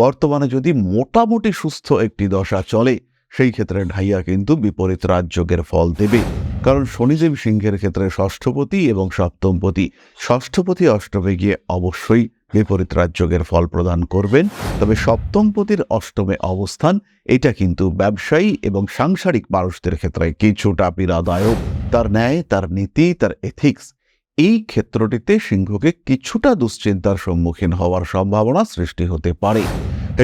বর্তমানে যদি মোটামুটি সুস্থ একটি দশা চলে, সেই ক্ষেত্রে ঢাইয়া কিন্তু বিপরীত রাজযোগের ফল দেবে। কারণ শনিদেব সিংহের ক্ষেত্রে ষষ্ঠপতি এবং সপ্তমপতি। ষষ্ঠপতি অষ্টমে গিয়ে অবশ্যই বিপরীত রাজযোগের ফল প্রদান করবেন। তবে সপ্তমপতির অষ্টমে অবস্থান এটা কিন্তু ব্যবসায়ী এবং সাংসারিক মানুষদের ক্ষেত্রে কিছুটা পীড়াদায়ক। তার ন্যায়, তার নীতি, তার এথিক্স এই ক্ষেত্রটিতে সিংহকে কিছুটা দুশ্চিন্তার সম্মুখীন হওয়ার সম্ভাবনা সৃষ্টি হতে পারে।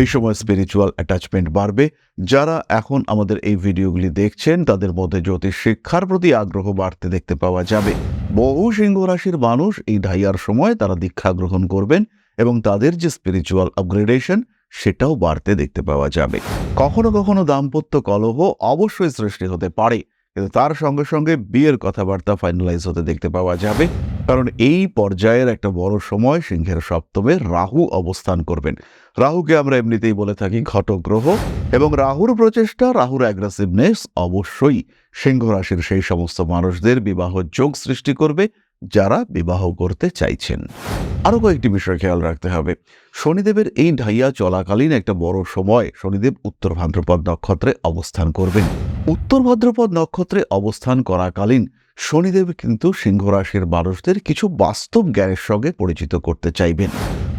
এই সময় স্পিরিচুয়াল অ্যাটাচমেন্ট বাড়বে। যারা এখন আমাদের এই ভিডিওগুলি দেখছেন তাদের মধ্যে জ্যোতিষ শিক্ষার প্রতি আগ্রহ বাড়তে দেখতে পাওয়া যাবে। বহু সিংহ রাশির মানুষ এই ঢাইয়ার সময় তারা দীক্ষা গ্রহণ করবেন এবং তাদের যে স্পিরিচুয়াল আপগ্রেডেশন সেটাও বাড়তে দেখতে পাওয়া যাবে। কখনো কখনো দাম্পত্য কলহ অবশ্যই সৃষ্টি হতে পারে, কিন্তু তার সঙ্গে সঙ্গে বিয়ের কথাবার্তা ফাইনালাইজ হতে দেখতে পাওয়া যাবে। কারণ এই পর্যায়ের একটা বড় সময় সিংহের সপ্তমে রাহু অবস্থান করবেন। রাহুকে আমরা এমনিতেই বলে থাকি ঘটক গ্রহ, এবং রাহুর প্রচেষ্টা, রাহুর অ্যাগ্রেসিভনেস অবশ্যই সিংহ রাশির সেই সমস্ত মানুষদের বিবাহ যোগ সৃষ্টি করবে যারা বিবাহ করতে চাইছেন। আরও কয়েকটি বিষয় খেয়াল রাখতে হবে। শনিদেবের এই ঢাইয়া চলাকালীন একটা বড় সময় শনিদেব উত্তর ভাদ্রপদ নক্ষত্রে অবস্থান করবেন। উত্তর ভাদ্রপদ নক্ষত্রে অবস্থান করাকালীন শনিদেব কিন্তু সিংহ রাশির মানুষদের কিছু বাস্তব জ্ঞানের সঙ্গে পরিচিত করতে চাইবেন।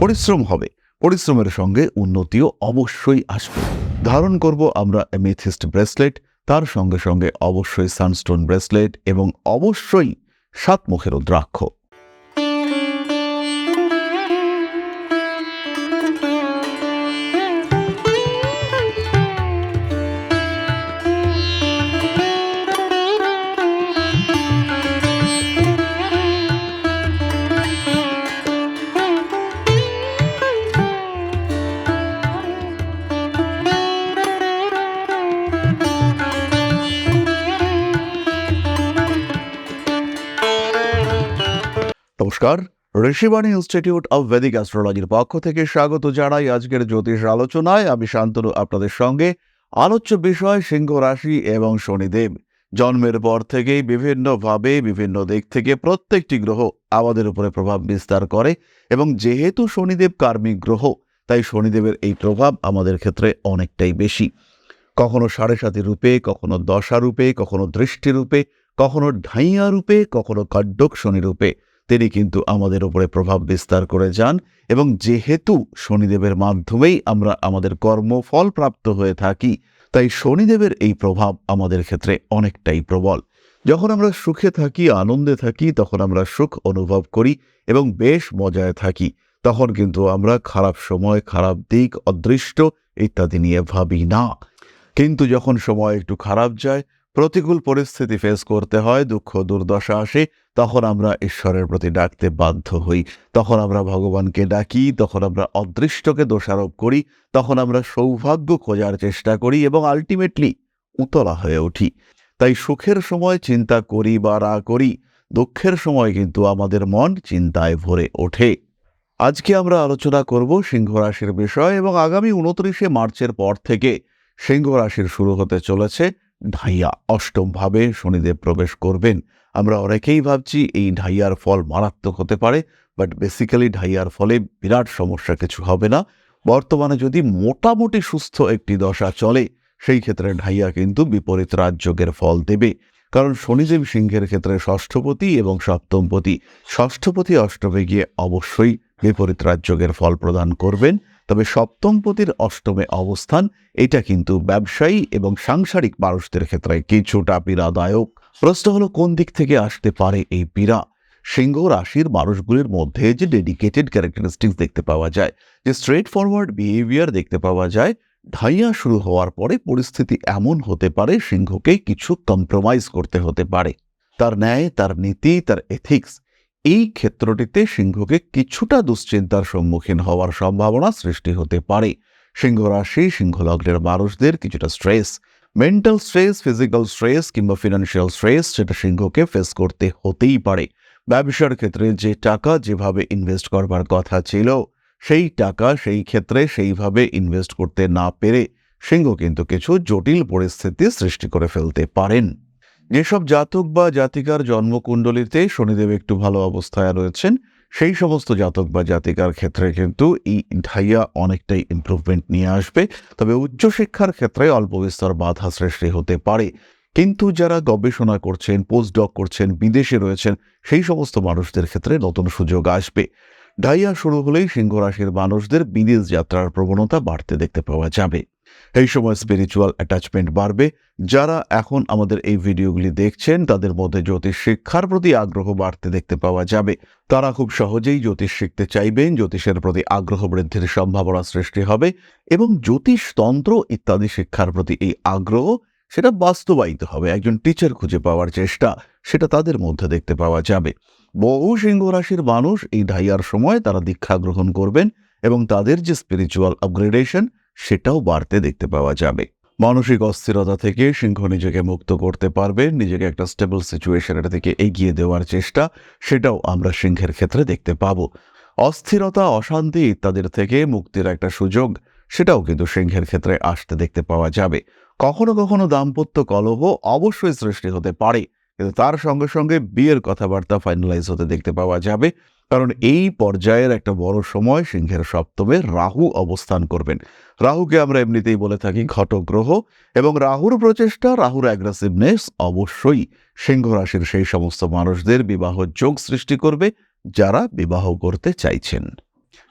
পরিশ্রম হবে, পরিশ্রমের সঙ্গে উন্নতিও অবশ্যই আসবে। ধারণ করব আমরা এমেথিস্ট ব্রেসলেট, তার সঙ্গে সঙ্গে অবশ্যই সানস্টোন ব্রেসলেট এবং অবশ্যই 7 মুখের রুদ্রাক্ষ। নমস্কার, ঋষিবাণী ইনস্টিটিউট অব ভেদিক অ্যাস্ট্রোলজির পক্ষ থেকে স্বাগত জানাই আজকের জ্যোতিষ আলোচনায়। আমি শান্তনু আপনাদের সঙ্গে। আলোচ্য বিষয় সিংহ রাশি এবং শনিদেব। জন্মের পর থেকেই বিভিন্নভাবে বিভিন্ন দিক থেকে প্রত্যেকটি গ্রহ আমাদের উপরে প্রভাব বিস্তার করে, এবং যেহেতু শনিদেব কার্মিক গ্রহ, তাই শনিদেবের এই প্রভাব আমাদের ক্ষেত্রে অনেকটাই বেশি। কখনো 7.5 রূপে, কখনো দশা রূপে, কখনো দৃষ্টি রূপে, কখনো ঢাইয়া রূপে, কখনো কাড্যক শনি রূপে তিনি কিন্তু আমাদের উপরে প্রভাব বিস্তার করে যান। এবং যেহেতু শনিদেবের মাধ্যমেই আমরা আমাদের কর্মফল প্রাপ্ত হয়ে থাকি, তাই শনিদেবের এই প্রভাব আমাদের ক্ষেত্রে অনেকটাই প্রবল। যখন আমরা সুখে থাকি, আনন্দে থাকি, তখন আমরা সুখ অনুভব করি এবং বেশ মজায় থাকি। তখন কিন্তু আমরা খারাপ সময়, খারাপ দিক, অদৃষ্ট ইত্যাদি নিয়ে ভাবি না। কিন্তু যখন সময় একটু খারাপ যায়, প্রতিকূল পরিস্থিতি ফেস করতে হয়, দুঃখ দুর্দশা আসে, তখন আমরা ঈশ্বরের প্রতি ডাকতে বাধ্য হই। তখন আমরা ভগবানকে ডাকি, তখন আমরা অদৃষ্টকে দোষারোপ করি, তখন আমরা সৌভাগ্য খোঁজার চেষ্টা করি এবং আলটিমেটলি উতলা হয়ে উঠি। তাই সুখের সময় চিন্তা করি বা না করি, দুঃখের সময় কিন্তু আমাদের মন চিন্তায় ভরে ওঠে। আজকে আমরা আলোচনা করব সিংহ রাশির বিষয়, এবং আগামী 29শে মার্চের পর থেকে সিংহ রাশির শুরু হতে চলেছে ঢাইয়া। অষ্টম ভাবে শনিদেব প্রবেশ করবেন। আমরা অনেকেই ভাবছি এই ঢাইয়ার ফল মারাত্মক হতে পারে, বাট বেসিক্যালি ঢাইয়ার ফলে বিরাট সমস্যা কিছু হবে না। বর্তমানে যদি মোটামুটি সুস্থ একটি দশা চলে, সেই ক্ষেত্রে ঢাইয়া কিন্তু বিপরীত রাজযোগের ফল দেবে। কারণ শনিদেব সিংহের ক্ষেত্রে ষষ্ঠপতি এবং সপ্তমপতি। ষষ্ঠপতি অষ্টমে গিয়ে অবশ্যই বিপরীত রাজযোগের ফল প্রদান করবেন। তবে সপ্তমপতির অষ্টমে অবস্থান এটা কিন্তু ব্যবসায়ী এবং সাংসারিক মানুষদের ক্ষেত্রে কিছুটা পীড়াদায়ক। প্রশ্ন হলো, কোন দিক থেকে আসতে পারে এই পীড়া? সিংহ রাশির মানুষগুলির মধ্যে যে ডেডিকেটেড ক্যারেক্টারিস্টিক্স দেখতে পাওয়া যায়, যে স্ট্রেট ফরওয়ার্ড বিহেভিয়ার দেখতে পাওয়া যায়, ঢাইয়া শুরু হওয়ার পরে পরিস্থিতি এমন হতে পারে সিংহকে কিছু কম্প্রোমাইজ করতে হতে পারে। তার ন্যায়, তার নীতি, তার এথিক্স এই ক্ষেত্রটিতে সিংহকে কিছুটা দুশ্চিন্তার সম্মুখীন হওয়ার সম্ভাবনা সৃষ্টি হতে পারে। সিংহ রাশি, সিংহ লগ্নের মানুষদের কিছুটা stress, mental stress, physical stress কিংবা ফিনান্সিয়াল স্ট্রেস, সেটা সিংহকে ফেস করতে হতেই পারে। ব্যবসার ক্ষেত্রে যে টাকা যেভাবে ইনভেস্ট করবার কথা ছিল, সেই টাকা সেই ক্ষেত্রে সেইভাবে ইনভেস্ট করতে না পেরে সিংহ কিন্তু কিছু জটিল পরিস্থিতি সৃষ্টি করে ফেলতে পারেন। যেসব জাতক বা জাতিকার জন্মকুণ্ডলিতে শনিদেব একটু ভালো অবস্থায় রয়েছেন, সেই সমস্ত জাতক বা জাতিকার ক্ষেত্রে কিন্তু এই ঢাইয়া অনেকটাই ইমপ্রুভমেন্ট নিয়ে আসবে। তবে উচ্চশিক্ষার ক্ষেত্রে অল্প বিস্তর বাধা সৃষ্টি হতে পারে। কিন্তু যারা গবেষণা করছেন, পোস্টডক করছেন, বিদেশে রয়েছেন, সেই সমস্ত মানুষদের ক্ষেত্রে নতুন সুযোগ আসবে। ঢাইয়া শুরু হলেই সিংহ রাশির মানুষদের বিদেশ যাত্রার প্রবণতা বাড়তে দেখতে পাওয়া যাবে। এই সময় স্পিরিচুয়াল অ্যাটাচমেন্ট বাড়বে। যারা এখন আমাদের এই ভিডিওগুলি দেখছেন তাদের মধ্যে জ্যোতিষ শিক্ষার প্রতি আগ্রহ বাড়তে দেখতে পাওয়া যাবে। তারা খুব সহজেই জ্যোতিষ শিখতে চাইবেন, জ্যোতিষের প্রতি আগ্রহ বৃদ্ধির সম্ভাবনা সৃষ্টি হবে এবং জ্যোতিষ তন্ত্র ইত্যাদি শিক্ষার প্রতি এই আগ্রহ সেটা বাস্তবায়িত হবে। একজন টিচার খুঁজে পাওয়ার চেষ্টা সেটা তাদের মধ্যে দেখতে পাওয়া যাবে। বহু সিংহ রাশির মানুষ এই ঢাইয়ার সময় তারা দীক্ষা গ্রহণ করবেন এবং তাদের যে স্পিরিচুয়াল আপগ্রেডেশন সেটাও বাড়তে দেখতে পাওয়া যাবে। মানসিক অস্থিরতা থেকে সিংহ নিজেকে মুক্ত করতে পারবেন, নিজেকে একটা স্টেবল সিচুয়েশনের থেকে এগিয়ে দেওয়ার চেষ্টা সেটাও আমরা সিংহের ক্ষেত্রে দেখতে পাব। অস্থিরতা, অশান্তি ইত্যাদির থেকে মুক্তির একটা সুযোগ সেটাও কিন্তু সিংহের ক্ষেত্রে আসতে দেখতে পাওয়া যাবে। কখনো কখনো দাম্পত্য কলহ অবশ্যই সৃষ্টি হতে পারে, কিন্তু তার সঙ্গে সঙ্গে বিয়ের কথাবার্তা ফাইনালাইজ হতে দেখতে পাওয়া যাবে। কারণ এই পর্যায়ের একটা বড় সময় সিংহের সপ্তমে রাহু অবস্থান করবেন। রাহুকে আমরা এমনিতেই বলে থাকি ঘটক গ্রহ, এবং রাহুর প্রচেষ্টা, রাহুর অ্যাগ্রেসিভনেস অবশ্যই সিংহ রাশির সেই সমস্ত মানুষদের বিবাহ যোগ সৃষ্টি করবে যারা বিবাহ করতে চাইছেন।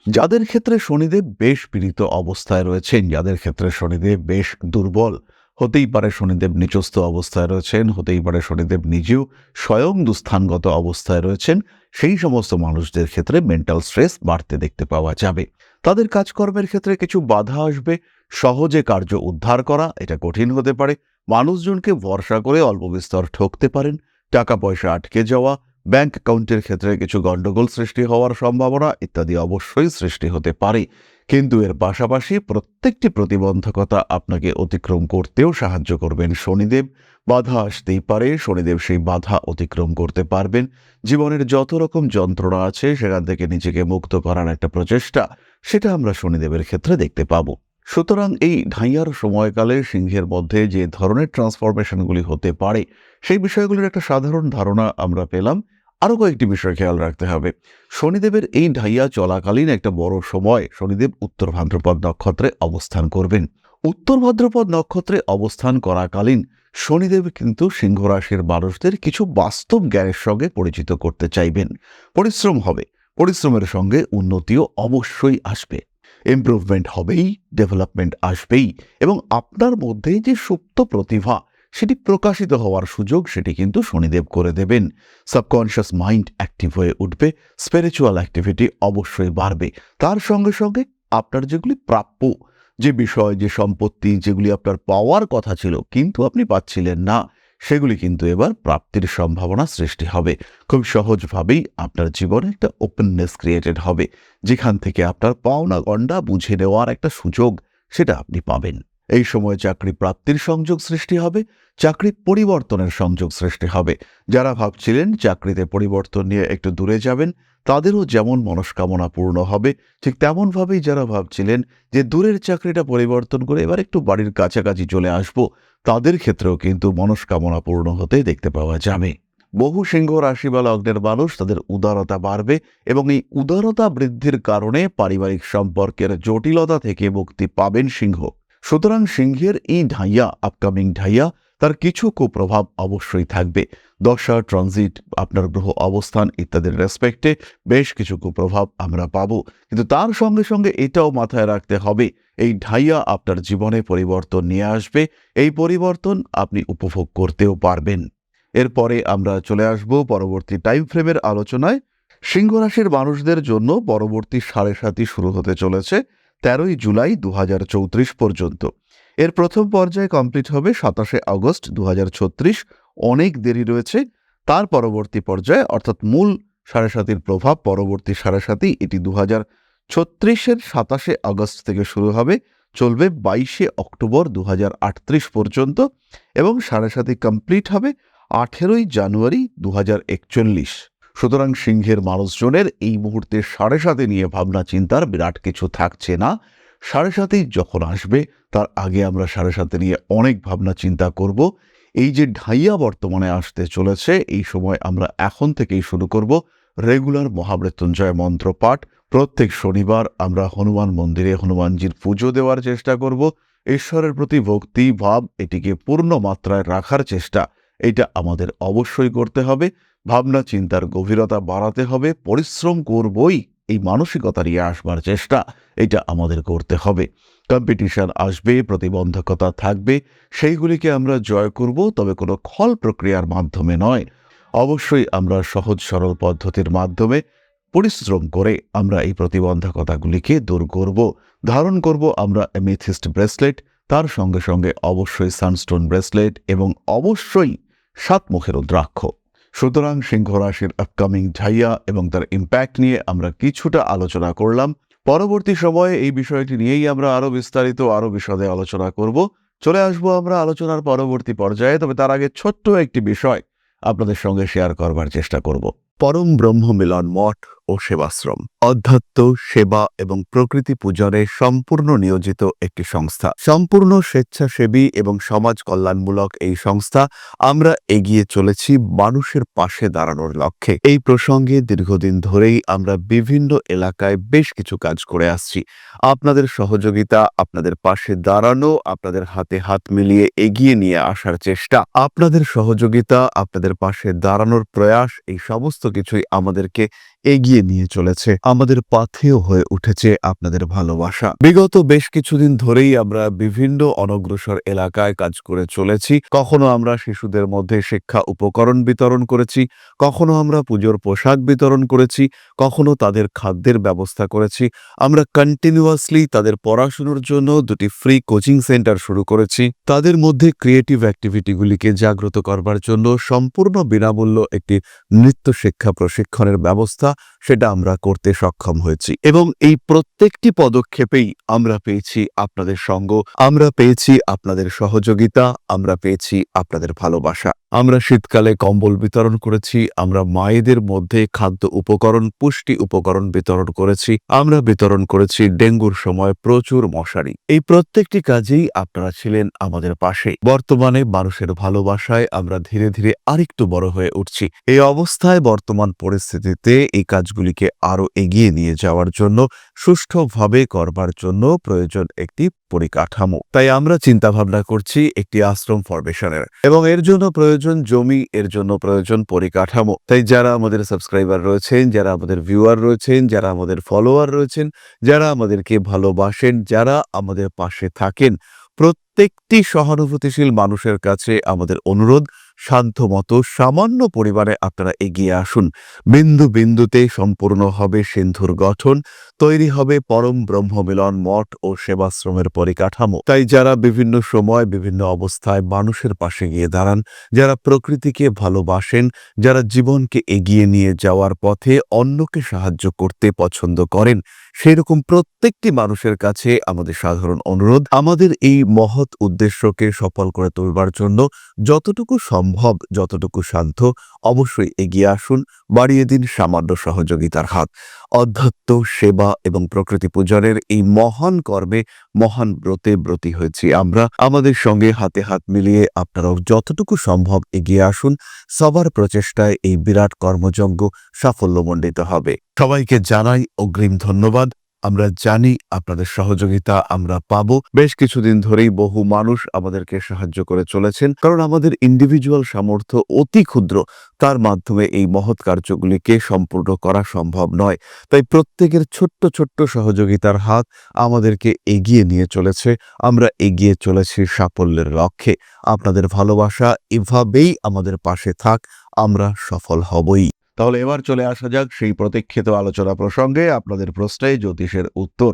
যাদের ক্ষেত্রে শনিদেব বেশ পীড়িত অবস্থায় রয়েছেন, যাদের ক্ষেত্রে শনিদেব বেশ দুর্বল, হতেই পারে শনিদেব নিচস্থ অবস্থায় রয়েছেন, হতেই পারে শনিদেব নিজেও স্বয়ং দুস্থানগত অবস্থায় রয়েছেন, সেই সমস্ত মানুষদের ক্ষেত্রে মেন্টাল স্ট্রেস বাড়তে দেখতে পাওয়া যাবে। তাদের কাজকর্মের ক্ষেত্রে কিছু বাধা আসবে। সহজে কার্য উদ্ধার করা এটা কঠিন হতে পারে। মানুষজনকে ভরসা করে অল্প বিস্তর ঠকতে পারেন। টাকা পয়সা আটকে যাওয়া, ব্যাংক অ্যাকাউন্টের ক্ষেত্রে কিছু গণ্ডগোল সৃষ্টি হওয়ার সম্ভাবনা ইত্যাদি অবশ্যই সৃষ্টি হতে পারে। কিন্তু এর পাশাপাশি প্রত্যেকটি প্রতিবন্ধকতা আপনাকে অতিক্রম করতেও সাহায্য করবেন শনিদেব। বাধা আসতেই পারে, শনিদেব সেই বাধা অতিক্রম করতে পারবেন। জীবনের যত রকম যন্ত্রণা আছে সেখান থেকে নিজেকে মুক্ত করার একটা প্রচেষ্টা সেটা আমরা শনিদেবের ক্ষেত্রে দেখতে পাবো। সুতরাং এই ঢাইয়ার সময়কালে সিংহের মধ্যে যে ধরনের ট্রান্সফরমেশনগুলি হতে পারে সেই বিষয়গুলির একটা সাধারণ ধারণা আমরা পেলাম। আরও কয়েকটি বিষয় খেয়াল রাখতে হবে। শনিদেবের এই ঢাইয়া চলাকালীন একটা বড় সময় শনিদেব উত্তর ভাদ্রপদ নক্ষত্রে অবস্থান করবেন। উত্তর ভাদ্রপদ নক্ষত্রে অবস্থান করাকালীন শনিদেব কিন্তু সিংহ রাশির মানুষদের কিছু বাস্তব জ্ঞানের সঙ্গে পরিচিত করতে চাইবেন। পরিশ্রম হবে, পরিশ্রমের সঙ্গে উন্নতিও অবশ্যই আসবে। ইমপ্রুভমেন্ট হবেই, ডেভেলপমেন্ট আসবেই, এবং আপনার মধ্যে যে সুপ্ত প্রতিভা সেটি প্রকাশিত হওয়ার সুযোগ সেটি কিন্তু শনিদেব করে দেবেন। সাবকনশিয়াস মাইন্ড অ্যাক্টিভ হয়ে উঠবে, স্পিরিচুয়াল অ্যাক্টিভিটি অবশ্যই বাড়বে। তার সঙ্গে সঙ্গে আপনার যেগুলি প্রাপ্য, যে বিষয়, যে সম্পত্তি যেগুলি আপনার পাওয়ার কথা ছিল কিন্তু আপনি পাচ্ছিলেন না, সেগুলি কিন্তু এবার প্রাপ্তির সম্ভাবনা সৃষ্টি হবে। খুব সহজভাবেই আপনার জীবনে একটা ওপেননেস ক্রিয়েটেড হবে, যেখান থেকে আপনার পাওনা গণ্ডা বুঝে নেওয়ার একটা সুযোগ সেটা আপনি পাবেন। এই সময় চাকরি প্রাপ্তির সংযোগ সৃষ্টি হবে, চাকরি পরিবর্তনের সংযোগ সৃষ্টি হবে। যারা ভাবছিলেন চাকরিতে পরিবর্তন নিয়ে একটু দূরে যাবেন, তাদেরও যেমন মনস্কামনা পূর্ণ হবে, ঠিক তেমনভাবেই যারা ভাবছিলেন যে দূরের চাকরিটা পরিবর্তন করে এবার একটু বাড়ির কাছাকাছি চলে আসব, তাদের ক্ষেত্রেও কিন্তু মনস্কামনা পূর্ণ হতে দেখতে পাওয়া যাবে। বহু সিংহ রাশি বা লগ্নের মানুষ তাদের উদারতা বাড়বে এবং এই উদারতা বৃদ্ধির কারণে পারিবারিক সম্পর্কের জটিলতা থেকে মুক্তি পাবেন সিংহ। সুতরাং সিংহের এই ঢাইয়া, আপকামিং ঢাইয়া, তার কিছু কুপ্রভাব অবশ্যই থাকবে। দশা, ট্রানজিট, আপনার গ্রহ অবস্থান ইত্যাদির রেসপেক্টে বেশ কিছু কুপ্রভাব আমরা পাবো। কিন্তু তার সঙ্গে সঙ্গে এটাও মাথায় রাখতে হবে, এই ঢাইয়া আপনার জীবনে পরিবর্তন নিয়ে আসবে। এই পরিবর্তন আপনি উপভোগ করতেও পারবেন। এরপরে আমরা চলে আসব পরবর্তী টাইম ফ্রেমের আলোচনায়। সিংহ রাশির মানুষদের জন্য পরবর্তী 7.5 শুরু হতে চলেছে 13 জুলাই 2034 পর্যন্ত। এর প্রথম পর্যায়ে কমপ্লিট হবে 27 আগস্ট 2036। অনেক দেরি রয়েছে। তার পরবর্তী পর্যায়ে অর্থাৎ মূল 7.5 প্রভাব পরবর্তী 7.5, এটি 2036-এর 27 আগস্ট থেকে শুরু হবে, চলবে 22 অক্টোবর 2038 পর্যন্ত, এবং 7.5 কমপ্লিট হবে 18 জানুয়ারি 2041। সুতরাং সিংহের মানুষজনের এই মুহূর্তে 7.5 নিয়ে ভাবনা চিন্তার বিরাট কিছু থাকছে না। 7.5 যখন আসবে তার আগে আমরা 7.5 নিয়ে অনেক ভাবনা চিন্তা করব। এই যে ঢাইয়া বর্তমানে আসতে চলেছে, এই সময় আমরা এখন থেকেই শুরু করব রেগুলার মহামৃত্যুঞ্জয় মন্ত্র পাঠ। প্রত্যেক শনিবার আমরা হনুমান মন্দিরে হনুমানজির পুজো দেওয়ার চেষ্টা করব। ঈশ্বরের প্রতি ভক্তি ভাব এটিকে পূর্ণ মাত্রায় রাখার চেষ্টা, এটা আমাদের অবশ্যই করতে হবে। ভাবনা চিন্তার গভীরতা বাড়াতে হবে, পরিশ্রম করবই, এই মানসিকতা নিয়ে আসবার চেষ্টা এটা আমাদের করতে হবে। কম্পিটিশন আসবে, প্রতিবন্ধকতা থাকবে, সেইগুলিকে আমরা জয় করব, তবে কোনো খল প্রক্রিয়ার মাধ্যমে নয়। অবশ্যই আমরা সহজ সরল পদ্ধতির মাধ্যমে পরিশ্রম করে আমরা এই প্রতিবন্ধকতাগুলিকে দূর করব। ধারণ করব আমরা অ্যামেথিস্ট ব্রেসলেট, তার সঙ্গে সঙ্গে অবশ্যই সানস্টোন ব্রেসলেট এবং অবশ্যই 7 মুখের রুদ্রাক্ষ। সুতরাং সিংহ রাশির আপকামিং ঝাইয়া এবং তার ইম্প্যাক্ট নিয়ে আমরা কিছুটা আলোচনা করলাম। পরবর্তী সময়ে এই বিষয়টি নিয়েই আমরা আরো বিস্তারিত আরো বিশদে আলোচনা করব। চলে আসবো আমরা আলোচনার পরবর্তী পর্যায়ে, তবে তার আগে ছোট্ট একটি বিষয় আপনাদের সঙ্গে শেয়ার করবার চেষ্টা করব। পরম ব্রহ্ম মিলন মঠ ও সেবাশ্রম অধ্যাত্ম, সেবা এবং প্রকৃতি পূজনে সম্পূর্ণ নিয়োজিত একটি সংস্থা। সম্পূর্ণ স্বেচ্ছাসেবী এবং সমাজ কল্যাণমূলক এই সংস্থা। আমরা এগিয়ে চলেছি মানুষের পাশে দাঁড়ানোর লক্ষ্যে। এই প্রসঙ্গে দীর্ঘদিন ধরেই আমরা বিভিন্ন এলাকায় বেশ কিছু কাজ করে আসছি। আপনাদের সহযোগিতা, আপনাদের পাশে দাঁড়ানো, আপনাদের হাতে হাত মিলিয়ে এগিয়ে নিয়ে আসার চেষ্টা, আপনাদের সহযোগিতা, আপনাদের পাশে দাঁড়ানোর প্রয়াস, এই সমস্ত কিছুই আমাদেরকে এগিয়ে নিয়ে চলেছে। আমাদের পাথেয় হয়ে উঠেছে আপনাদের ভালোবাসা। বিগত বেশ কিছুদিন ধরেই আমরা বিভিন্ন অনগ্রসর এলাকায় কাজ করে চলেছি। কখনো আমরা শিশুদের মধ্যে শিক্ষা উপকরণ বিতরণ করেছি, কখনো আমরা পুজোর পোশাক বিতরণ করেছি, কখনো তাদের খাদ্যের ব্যবস্থা করেছি। আমরা কন্টিনিউয়াসলি তাদের পড়াশোনার জন্য 2টি ফ্রি কোচিং সেন্টার শুরু করেছি। তাদের মধ্যে ক্রিয়েটিভ অ্যাক্টিভিটিগুলিকে জাগ্রত করবার জন্য সম্পূর্ণ বিনামূল্য একটি নৃত্য শিক্ষা প্রশিক্ষণের ব্যবস্থা, সেটা আমরা করতে সক্ষম হয়েছি। এবং এই প্রত্যেকটি পদক্ষেপেই আমরা পেয়েছি আপনাদের সঙ্গ, আমরা পেয়েছি আপনাদের সহযোগিতা, আমরা পেয়েছি আপনাদের ভালোবাসা। আমরা শীতকালে কম্বল বিতরণ করেছি, আমরা মায়েদের মধ্যে খাদ্য উপকরণ, পুষ্টি উপকরণ বিতরণ করেছি, আমরা বিতরণ করেছি ডেঙ্গুর সময় প্রচুর মশারি। এই প্রত্যেকটি কাজেই আপনারা ছিলেন আমাদের পাশে। বর্তমানে মানুষের ভালোবাসায় আমরা ধীরে ধীরে আরেকটু বড় হয়ে উঠছি। এই অবস্থায় বর্তমান পরিস্থিতিতে এই কাজগুলিকে আরো এগিয়ে নিয়ে যাওয়ার জন্য, সুষ্ঠুভাবে করবার জন্য প্রয়োজন একটি পরিকাঠামো। তাই আমরা চিন্তা ভাবনা করছি একটি আশ্রম ফরমেশনের, এবং এর জন্য প্রয়োজন জমি, এর জন্য প্রয়োজন পরিকাঠামো। তাই যারা আমাদের সাবস্ক্রাইবার রয়েছেন, যারা আমাদের ভিউয়ার রয়েছেন, যারা আমাদের ফলোয়ার রয়েছেন, যারা আমাদেরকে ভালোবাসেন, যারা আমাদের পাশে থাকেন, প্রত্যেকটি সহানুভূতিশীল মানুষের কাছে আমাদের অনুরোধ, সাধ্যমতো সামান্য পরিমাণে আপনারা এগিয়ে আসুন। বিন্দু বিন্দুতে সম্পূর্ণ হবে সিন্ধুর গঠন, তৈরি হবে পরম ব্রহ্মমিলন মঠ ও সেবাশ্রমের পরিকাঠামো। তাই যারা বিভিন্ন সময় বিভিন্ন অবস্থায় মানুষের পাশে গিয়ে দাঁড়ান, যারা প্রকৃতিকে ভালোবাসেন, যারা জীবনকে এগিয়ে নিয়ে যাওয়ার পথে অন্যকে সাহায্য করতে পছন্দ করেন, সেরকম প্রত্যেকটি মানুষের কাছে আমাদের সাধারণ অনুরোধ, আমাদের এই মহৎ উদ্দেশ্যকে সফল করে তুলবার জন্য যতটুকু সম্ভব, যতটুকু সাধ্য, অবশ্যই এগিয়ে আসুন, বাড়িয়ে দিন সামান্য সহযোগিতার হাত। অধ্যাত্ম, সেবা এবং প্রকৃতি পূজনের এই মহান কর্মে, মহান ব্রতে ব্রতী হয়েছি আমরা। আমাদের সঙ্গে হাতে হাত মিলিয়ে আপনারাও যতটুকু সম্ভব এগিয়ে আসুন। সবার প্রচেষ্টায় এই বিরাট কর্মযজ্ঞ সাফল্যমণ্ডিত হবে। সবাইকে জানাই অগ্রিম ধন্যবাদ। আমরা জানি আপনাদের সহযোগিতা আমরা পাবো। বেশ কিছুদিন ধরেই বহু মানুষ আমাদেরকে সাহায্য করে চলেছেন, কারণ আমাদের ইন্ডিভিজুয়াল সামর্থ্য অতি ক্ষুদ্র, তার মাধ্যমে এই মহৎ কার্যগুলিকে সম্পূর্ণ করা সম্ভব নয়। তাই প্রত্যেকের ছোট্ট ছোট্ট সহযোগিতার হাত আমাদেরকে এগিয়ে নিয়ে চলেছে। আমরা এগিয়ে চলেছি সাফল্যের লক্ষ্যে। আপনাদের ভালোবাসা এভাবেই আমাদের পাশে থাক, আমরা সফল হবই। তাহলে এবার চলে আসা যাক সেই প্রতীক্ষিত আলোচনা প্রসঙ্গে। আপনাদের প্রশ্নে জ্যোতিষের উত্তর।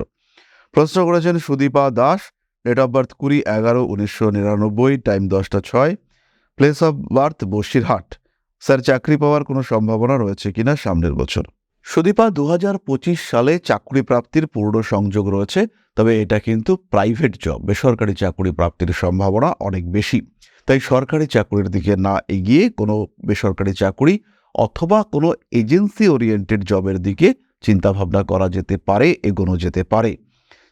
প্রশ্ন করেছেন Sudipa Das, date of birth 20-11-1999, time 10টা 6, place of birth Basirhat. Sir, চাকরি পাওয়ার কোনো সম্ভাবনা রয়েছে কিনা সামনের বছর? সুদীপা, 2025 সালে চাকরি প্রাপ্তির পূর্ণ সংযোগ রয়েছে, তবে এটা কিন্তু প্রাইভেট জব, বেসরকারি চাকরি প্রাপ্তির সম্ভাবনা অনেক বেশি। তাই সরকারি চাকরির দিকে না এগিয়ে কোনো বেসরকারি চাকরি অথবা কোনো এজেন্সি ওরিয়েন্টেড জবের দিকে চিন্তাভাবনা করা যেতে পারে, এগোনো যেতে পারে।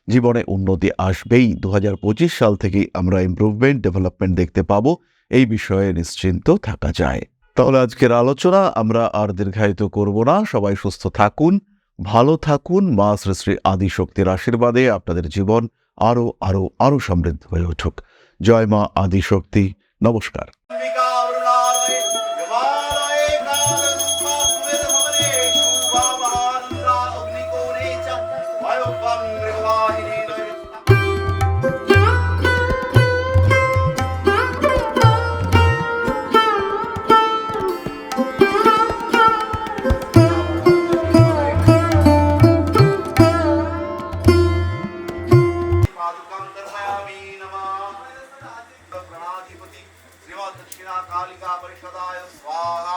জীবনে উন্নতি আসবেই। 2025 সাল থেকেই আমরা ইমপ্রুভমেন্ট, ডেভেলপমেন্ট দেখতে পাবো, এই বিষয়ে নিশ্চিন্ত থাকা যায়। তাহলে আজকের আলোচনা আমরা আর দীর্ঘায়িত করব না। সবাই সুস্থ থাকুন, ভালো থাকুন। মা শ্রী শ্রী আদিশক্তির আশীর্বাদে আপনাদের জীবন আরো আরো আরো সমৃদ্ধ হয়ে উঠুক। জয় মা আদিশক্তি। নমস্কার। प्रणाधिपति श्रीमद दक्षिणा कालिका परिषदाय स्वाहा।